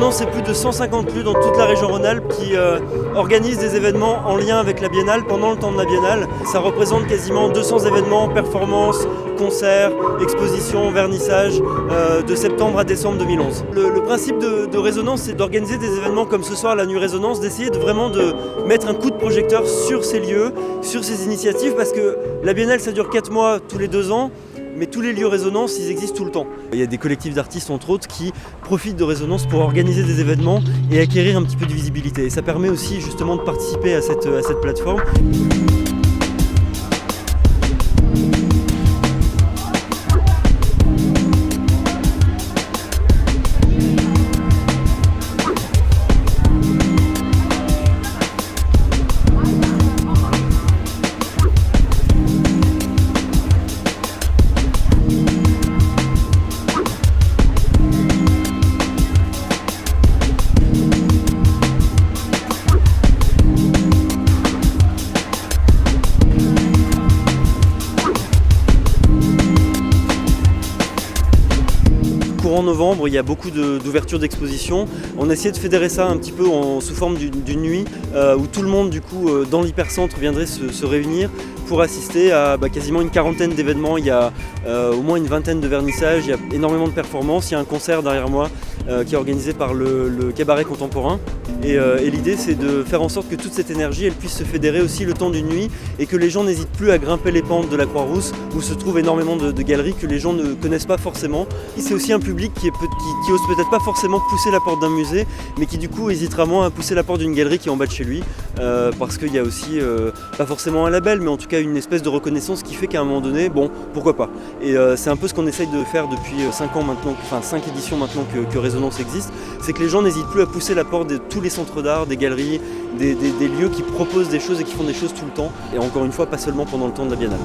Résonance, c'est plus de 150 lieux dans toute la région Rhône-Alpes qui organisent des événements en lien avec la Biennale pendant le temps de la Biennale. Ça représente quasiment 200 événements, performances, concerts, expositions, vernissages de septembre à décembre 2011. Le principe de Résonance, c'est d'organiser des événements comme ce soir, la Nuit Résonance, d'essayer vraiment de mettre un coup de projecteur sur ces lieux, sur ces initiatives, parce que la Biennale, ça dure 4 mois tous les 2 ans. Mais tous les lieux Résonance, ils existent tout le temps. Il y a des collectifs d'artistes, entre autres, qui profitent de Résonance pour organiser des événements et acquérir un petit peu de visibilité. Et ça permet aussi justement de participer à cette plateforme. Courant novembre, il y a beaucoup d'ouvertures d'expositions. On a essayé de fédérer ça un petit peu sous forme d'une nuit où tout le monde du coup dans l'hypercentre viendrait se réunir pour assister à quasiment une quarantaine d'événements. Il y a au moins une vingtaine de vernissages, il y a énormément de performances. Il y a un concert derrière moi qui est organisé par le Cabaret Contemporain. Et l'idée, c'est de faire en sorte que toute cette énergie elle puisse se fédérer aussi le temps d'une nuit et que les gens n'hésitent plus à grimper les pentes de la Croix-Rousse où se trouvent énormément de galeries que les gens ne connaissent pas forcément. C'est aussi un public qui ose peut-être pas forcément pousser la porte d'un musée, mais qui du coup hésitera moins à pousser la porte d'une galerie qui est en bas de chez lui, parce qu'il y a aussi, pas forcément un label, mais en tout cas une espèce de reconnaissance qui fait qu'à un moment donné, bon, pourquoi pas. Et c'est un peu ce qu'on essaye de faire depuis 5 ans maintenant, enfin 5 éditions maintenant que Résonance existe, c'est que les gens n'hésitent plus à pousser la porte de tous les centres d'art, des galeries, des lieux qui proposent des choses et qui font des choses tout le temps, et encore une fois, pas seulement pendant le temps de la Biennale.